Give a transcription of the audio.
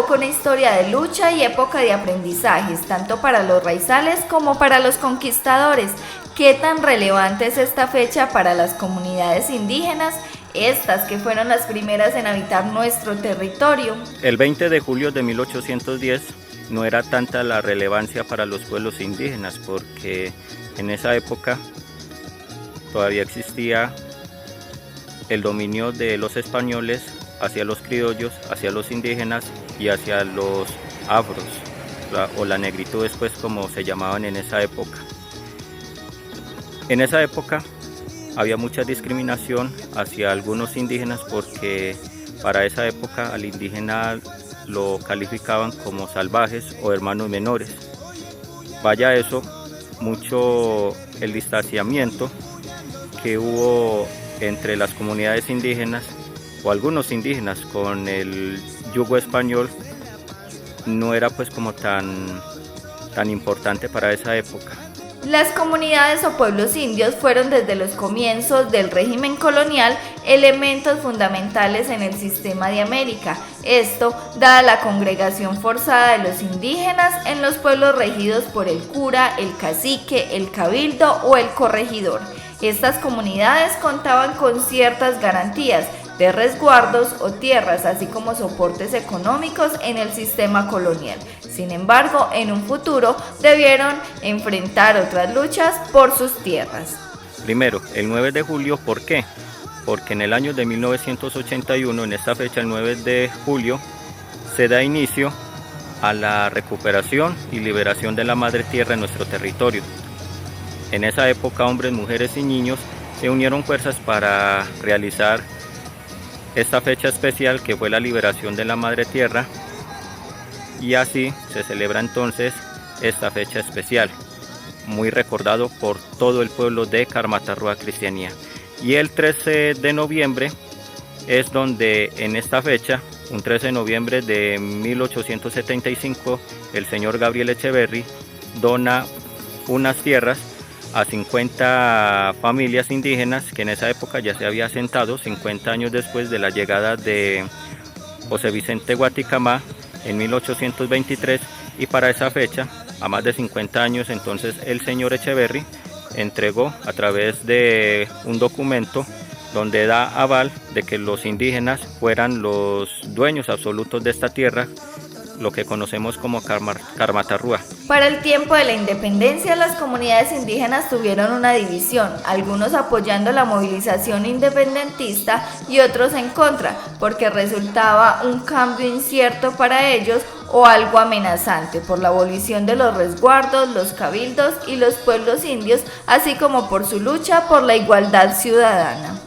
boca una historia de lucha y época de aprendizajes, tanto para los raizales como para los conquistadores. ¿Qué tan relevante es esta fecha para las comunidades indígenas? Estas que fueron las primeras en habitar nuestro territorio. El 20 de julio de 1810 no era tanta la relevancia para los pueblos indígenas, porque en esa época todavía existía el dominio de los españoles hacia los criollos, hacia los indígenas y hacia los afros, o la negritud después, como se llamaban en esa época. En esa época había mucha discriminación hacia algunos indígenas porque para esa época al indígena lo calificaban como salvajes o hermanos menores. Vaya eso, mucho el distanciamiento que hubo entre las comunidades indígenas o algunos indígenas con el yugo español no era pues como tan importante para esa época. Las comunidades o pueblos indios fueron desde los comienzos del régimen colonial elementos fundamentales en el sistema de América. Esto dada la congregación forzada de los indígenas en los pueblos regidos por el cura, el cacique, el cabildo o el corregidor. Estas comunidades contaban con ciertas garantías de resguardos o tierras, así como soportes económicos en el sistema colonial. Sin embargo, en un futuro debieron enfrentar otras luchas por sus tierras. Primero, el 9 de julio, ¿por qué? Porque en el año de 1981, en esta fecha, el 9 de julio, se da inicio a la recuperación y liberación de la madre tierra en nuestro territorio. En esa época, hombres, mujeres y niños se unieron fuerzas para realizar esta fecha especial que fue la liberación de la madre tierra, y así se celebra entonces esta fecha especial, muy recordado por todo el pueblo de Carmatarrúa Cristianía. Y el 13 de noviembre es donde en esta fecha, un 13 de noviembre de 1875, el señor Gabriel Echeverry dona unas tierras a 50 familias indígenas que en esa época ya se había asentado 50 años después de la llegada de José Vicente Guaticamá en 1823, y para esa fecha, a más de 50 años, entonces el señor Echeverry entregó a través de un documento donde da aval de que los indígenas fueran los dueños absolutos de esta tierra, lo que conocemos como Carmatarrúa. Para el tiempo de la independencia, las comunidades indígenas tuvieron una división, algunos apoyando la movilización independentista y otros en contra, porque resultaba un cambio incierto para ellos o algo amenazante por la abolición de los resguardos, los cabildos y los pueblos indios, así como por su lucha por la igualdad ciudadana.